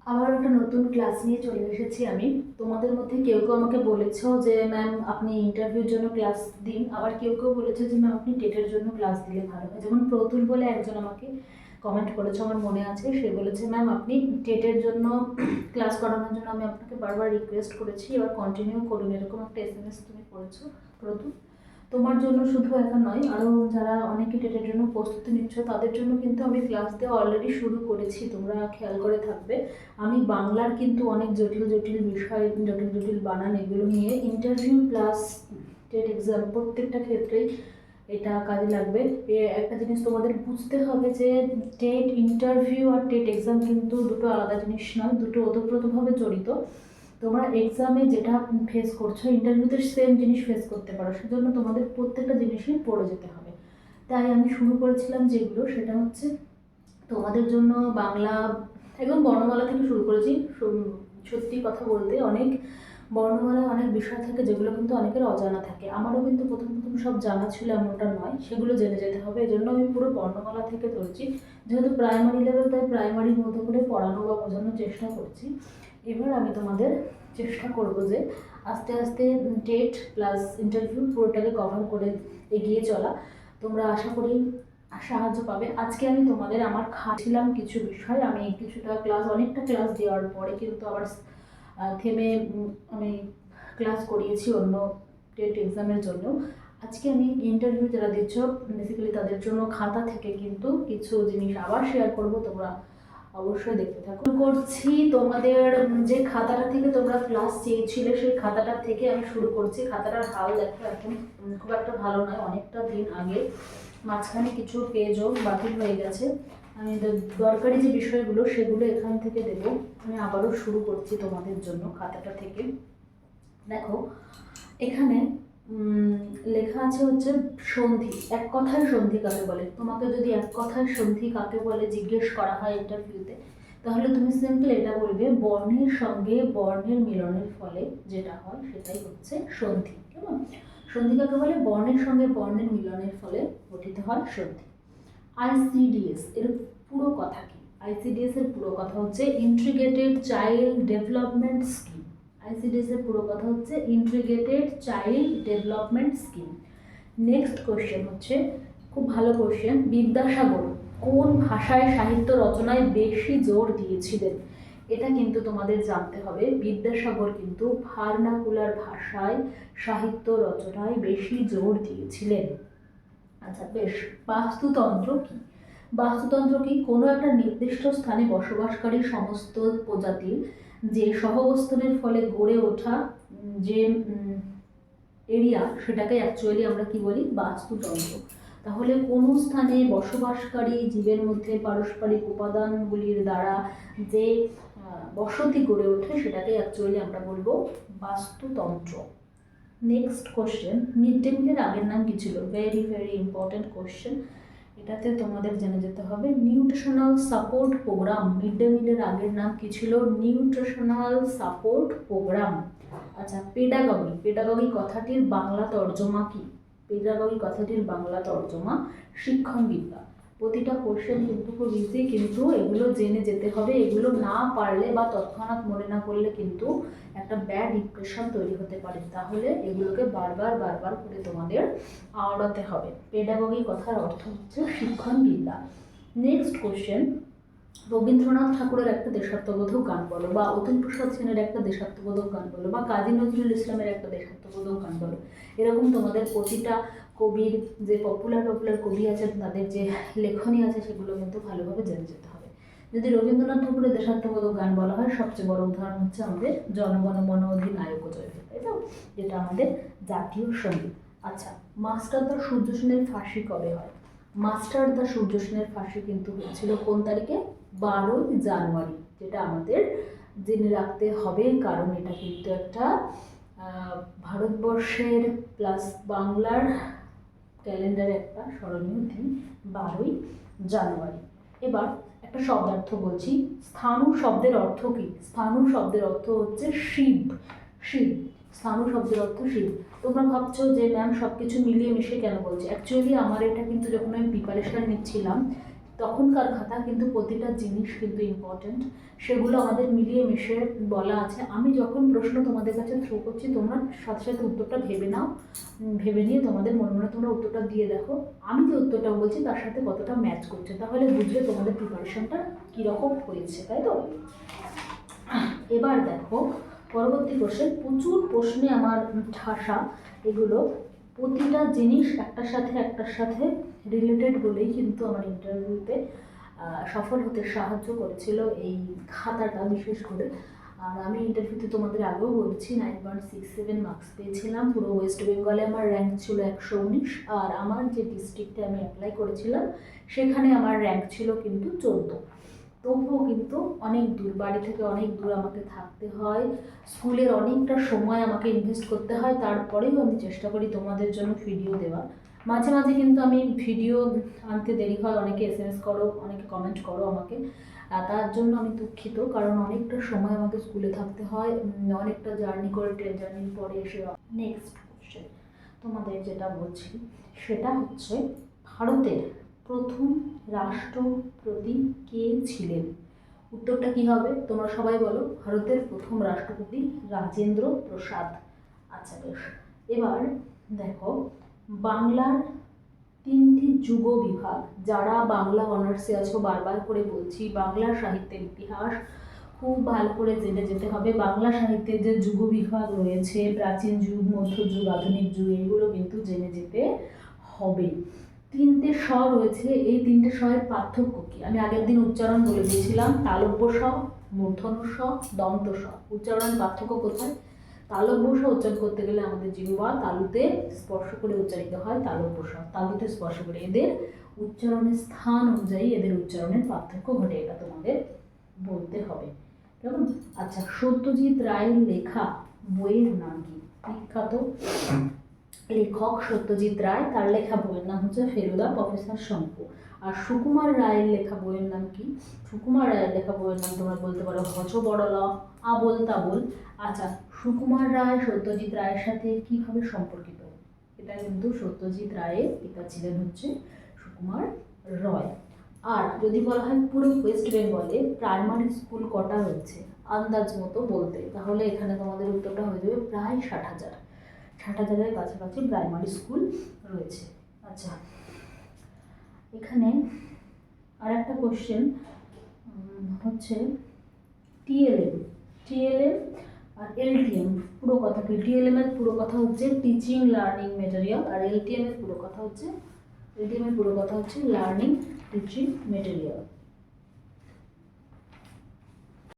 আবার একটা নতুন ক্লাস নিয়ে চলে এসেছি আমি। তোমাদের মধ্যে কেউ কেউ আমাকে বলেছো যে ম্যাম আপনি ইন্টারভিউর জন্য ক্লাস দিন, আবার কেউ কেউ বলেছে যে ম্যাম আপনি টেটের জন্য ক্লাস দিলে ভালো হয়। যেমন প্রতুল বলে একজন আমাকে কমেন্ট করেছে, আমার মনে আছে, সে বলেছে ম্যাম আপনি টেটের জন্য ক্লাস করানোর জন্য আমি আপনাকে বারবার রিকোয়েস্ট করেছি, এবার কন্টিনিউ করুন, এরকম একটা এসএমএস তুমি করেছো প্রতুল। তোমার জন্য শুধু একা নয়, আরও যারা অনেকে টেটের জন্য প্রস্তুতি নিচ্ছ তাদের জন্য কিন্তু আমি ক্লাস দেওয়া অলরেডি শুরু করেছি, তোমরা খেয়াল করে থাকবে। আমি বাংলার কিন্তু অনেক জটিল জটিল বিষয়, জটিল জটিল বানান এগুলো নিয়ে ইন্টারভিউ প্লাস টেট এক্সাম প্রত্যেকটা ক্ষেত্রেই এটা কাজে লাগবে। একটা জিনিস তোমাদের বুঝতে হবে যে টেট ইন্টারভিউ আর টেট এক্সাম কিন্তু দুটো আলাদা জিনিস নয়, দুটো ওতপ্রোতভাবে জড়িত। তোমরা এক্সামে যেটা ফেস করছো ইন্টারভিউতে সেম জিনিস ফেস করতে পারো, সেজন্য তোমাদের প্রত্যেকটা জিনিসই পড়ে যেতে হবে। তাই আমি শুরু করেছিলাম যেগুলো, সেটা হচ্ছে তোমাদের জন্য বাংলা একদম বর্ণমালা থেকে শুরু করেছি। সত্যি কথা বলতে অনেক বর্ণমালায় অনেক বিষয় থাকে যেগুলো কিন্তু অনেকের অজানা থাকে, আমারও কিন্তু প্রথম প্রথম সব জানা ছিল এমনটা নয়, সেগুলো জেনে যেতে হবে। এজন্য আমি পুরো বর্ণমালা থেকে ধরছি, যেহেতু প্রাইমারি লেভেল তাই প্রাইমারির মতো করে পড়ানো বা বোঝানোর চেষ্টা করছি। এবার আমি তোমাদের চেষ্টা করব যে আস্তে আস্তে টেট প্লাস ইন্টারভিউ পুরোটাকে কভার করে এগিয়ে চলা। তোমরা আশা করি সাহায্য পাবে। আজকে আমি তোমাদের আমার খাচ্ছিলাম কিছু বিষয়, আমি কিছুটা ক্লাস অনেকটা ক্লাস দেওয়ার পরে কিন্তু আবার থেমে আমি ক্লাস করিয়েছি অন্য টেট এক্সামের জন্য। আজকে আমি ইন্টারভিউ যারা দিচ্ছ বেসিক্যালি তাদের জন্য খাতা থেকে কিন্তু কিছু জিনিস আবার শেয়ার করব, তোমরা অবশ্যই দেখতে থাকো। করছি তোমাদের যে খাতাটা থেকে তোমরা ক্লাস চেয়েছিলে সেই খাতাটা থেকে আমি শুরু করছি। খাতাটার হাল দেখো এখন খুব একটা ভালো নয়, অনেকটা দিন আগে, মাঝখানে কিছু পেজও বাতিল হয়ে গেছে। আমি দরকারি যে বিষয়গুলো সেগুলো এখান থেকে দেবো। আমি আবারও শুরু করছি তোমাদের জন্য খাতাটা থেকে। দেখো এখানে লেখা আছে হচ্ছে সন্ধি। এক কথায় সন্ধি কাকে বলে? তোমাকে যদি এক কথায় সন্ধি কাকে বলে জিজ্ঞেস করা হয় ইন্টারভিউতে, তাহলে তুমি সিম্পল এটা বলবে বর্ণের সঙ্গে বর্ণের মিলনের ফলে যেটা হয় সেটাই হচ্ছে সন্ধি। কেমন? সন্ধি কাকে বলে? বর্ণের সঙ্গে বর্ণের মিলনের ফলে গঠিত হয় সন্ধি। আইসিডিএস এর পুরো কথা কি? আইসিডিএস এর পুরো কথা হচ্ছে integrated child development scheme. ICDS এর পুরো কথা হচ্ছে integrated child development scheme. Next question হচ্ছে, খুব ভালো কোশ্চেন, বিদ্যাসাগর কোন ভাষায় সাহিত্য রচনায় বেশি জোর দিয়েছিলেন? এটা কিন্তু তোমাদের জানতে হবে। বিদ্যাসাগর কিন্তু ভার্নাকুলার ভাষায় সাহিত্য রচনায় বেশি জোর দিয়েছিলেন। আচ্ছা বেশ, বাস্তুতন্ত্র কি? বাস্তুতন্ত্র কি? কোনো একটা নির্দিষ্ট স্থানে বসবাসকারী সমস্ত প্রজাতির যে সহাবস্থানের ফলে গড়ে ওঠা যে এরিয়া, সেটাকে অ্যাকচুয়ালি আমরা কি বলি? বাস্তুতন্ত্র। তাহলে কোনো স্থানে বসবাসকারী জীবের মধ্যে পারস্পরিক উপাদানগুলির দ্বারা যে বসতি গড়ে ওঠে সেটাকে অ্যাকচুয়ালি আমরা বলবো বাস্তুতন্ত্র। নেক্সট কোশ্চেন, মিড ডে মিলের আগের নাম কি ছিল? ভেরি ভেরি ইম্পর্টেন্ট কোশ্চেন, এটাতে তোমাদের জেনে যেতে হবে। Nutritional support programme. Mid day মিলের আগের নাম কি ছিল? Nutritional support programme. আচ্ছা, পেডাগগি। পেডাগগি কথাটির বাংলা তর্জমা কি? পেডাগগি কথাটির বাংলা তর্জমা শিক্ষণ বিদ্যা। প্রতিটা কোশ্চেন কিন্তু খুব ইজি, কিন্তু এগুলো জেনে যেতে হবে। এগুলো না পারলে বা তৎক্ষণাৎ মনে না করলে কিন্তু একটা ব্যাড ইমপ্রেশন তৈরি হতে পারে, তাহলে এগুলোকে বারবার বারবার করে তোমাদের আওড়াতে হবে। পেডাগগি কথার অর্থ হচ্ছে শিক্ষণ বিদ্যা। নেক্সট কোশ্চেন, রবীন্দ্রনাথ ঠাকুরের একটা দেশাত্মবোধক গান বলো, বা অতুল প্রসাদ সেনের একটা দেশাত্মবোধক গান বলো, বা কাজী নজরুল ইসলামের একটা দেশাত্মবোধক গান বলো। এরকম তোমাদের প্রতিটা কবির যে পপুলার কবি আছেন তাদের যে লেখনী আছে সেগুলো কিন্তু ভালোভাবে জেনে যেতে হবে। যদি রবীন্দ্রনাথ ঠাকুরের দেশাত্মবোধক গান বলা হয়, সবচেয়ে বড় উদাহরণ হচ্ছে আমাদের জনগণ মন অধিনায়ক জয় হে, তাই তো? যেটা আমাদের জাতীয় সঙ্গীত। আচ্ছা, মাস্টার দা সূর্য সেনের ফাঁসি কবে হয়? মাস্টার দা সূর্য সেনের ফাঁসি কিন্তু হয়েছিল কোন তারিখে? 12ই জানুয়ারি, যেটা আমাদের জেনে রাখতে হবে, কারণ এটা কিন্তু একটা ভারতবর্ষের প্লাস বাংলার ক্যালেন্ডারে একটা স্মরণীয় দিন, 12ই জানুয়ারি। এবার একটা শব্দার্থ বলছি। স্থাণু শব্দের অর্থ কি? স্থাণু শব্দের অর্থ হচ্ছে শিব। শিব, স্থাণু শব্দের অর্থ শিব। তোমরা ভাবছো যে ম্যাম সব কিছু মিলিয়ে মিশিয়ে কেন বলছি? অ্যাকচুয়ালি আমার এটা কিন্তু যখন আমি প্রিপারেশন নিচ্ছিলাম তখনকার খাতা, কিন্তু প্রতিটা জিনিস কিন্তু ইম্পর্ট্যান্ট, সেগুলো আমাদের মিলিয়ে মিশিয়ে বলা আছে। আমি যখন প্রশ্ন তোমাদের কাছে থ্রো করছি তোমরা সাথে সাথে উত্তরটা ভেবে নাও, ভেবে নিয়ে তোমাদের মনে মনে তোমরা উত্তরটা দিয়ে দেখো আমি যে উত্তরটা বলছি তার সাথে কতটা ম্যাচ করছে, তাহলে বুঝবে তোমাদের প্রিপারেশনটা কীরকম হয়েছে, তাই তো? এবার দেখো পরবর্তী কোশ্চেন, প্রচুর প্রশ্নে আমার ঠাসা, এগুলো প্রতিটা জিনিস একটার সাথে রিলেটেড বলেই কিন্তু আমার ইন্টারভিউতে সফল হতে সাহায্য করেছিল এই খাতাটা বিশেষ করে। আর আমি ইন্টারভিউতে তোমাদের আগেও বলছি 9.67 মার্কস পেয়েছিলাম। পুরো ওয়েস্ট বেঙ্গলে আমার র্যাঙ্ক ছিল 119, আর আমার যে ডিস্ট্রিক্টে আমি অ্যাপ্লাই করেছিলাম সেখানে আমার র্যাঙ্ক ছিল কিন্তু 14। তবুও কিন্তু অনেক দূর, বাড়ি থেকে অনেক দূর আমাকে থাকতে হয়, স্কুলের অনেকটা সময় আমাকে ইনভেস্ট করতে হয়, তারপরেও আমি চেষ্টা করি তোমাদের জন্য ভিডিও দেওয়ার। মাঝে মাঝে কিন্তু আমি ভিডিও আনতে দেরি হয়, অনেকে SMS করো, অনেকে কমেন্ট করো আমাকে, তার জন্য আমি দুঃখিত, কারণ অনেকটা সময় আমাকে স্কুলে থাকতে হয়, অনেকটা জার্নি করে, ট্রেন জার্নির পরে এসে। নেক্সট কোশ্চেন তোমাদের যেটা বলছি সেটা হচ্ছে, ভারতের প্রথম রাষ্ট্রপতি কে ছিলেন? উত্তরটা কি হবে তোমরা সবাই বলো। ভারতের প্রথম রাষ্ট্রপতি রাজেন্দ্র প্রসাদ। আচ্ছা বেশ, এবার দেখো বাংলার 3টি যুগ বিভাগ, যারা বাংলা অনার্সে আছো বারবার করে বলছি বাংলা সাহিত্যের ইতিহাস খুব ভালো করে জেনে যেতে হবে। বাংলা সাহিত্যের যে যুগ বিভাগ রয়েছে, প্রাচীন যুগ, মধ্যযুগ, আধুনিক যুগ, এগুলো কিন্তু জেনে যেতে হবে। 3টে স রয়েছে, এই 3টে স-এর পার্থক্য কি আমি আগের দিন উচ্চারণ বলে দিয়েছিলাম। তালব্য স, মূর্ধন্য স, দন্ত স। উচ্চারণের পার্থক্য কোথায়? তালব্য স উচ্চারণ করতে গেলে আমাদের জিহ্বা তালুতে স্পর্শ করে উচ্চারিত হয়, তালব্য স তালুতে স্পর্শ করে। এদের উচ্চারণের স্থান অনুযায়ী এদের উচ্চারণের পার্থক্য ঘটে, এটা তোমাদের বলতে হবে, কেমন? আচ্ছা, সত্যজিৎ রায়ের লেখা বইয়ের নাম কি? বিখ্যাত লেখক সত্যজিৎ রায়, তার লেখা বইয়ের নাম হচ্ছে ফেলুদা প্রফেসর শঙ্কু। আর সুকুমার রায়ের লেখা বইয়ের নাম কি? সুকুমার রায়ের লেখা বইয়ের নাম তোমরা বলতে পারো হচবড়ল, আবোল তাবোল। আচ্ছা, সুকুমার রায় সত্যজিৎ রায়ের সাথে কিভাবে সম্পর্কিত? এটা কিন্তু সত্যজিৎ রায়ের পিতা ছিলেন হচ্ছে সুকুমার রায়। আর যদি বলা হয় পুরো ওয়েস্ট বেঙ্গলে প্রাইমারি স্কুল কটা রয়েছে আন্দাজ মতো বলতে, তাহলে এখানে তোমাদের উত্তরটা হয়ে যাবে প্রায় 60,000। 60,000-এর কাছাকাছি প্রাইমারি স্কুল রয়েছে। আচ্ছা, এখানে আর একটা কোশ্চেন হচ্ছে টিএলএম আর এলটিএম পুরো কথা কি? টিএলএম এর পুরো কথা হচ্ছে টিচিং লার্নিং মেটেরিয়াল, আর এলটিএম এর পুরো কথা হচ্ছে লার্নিং টিচিং মেটেরিয়াল।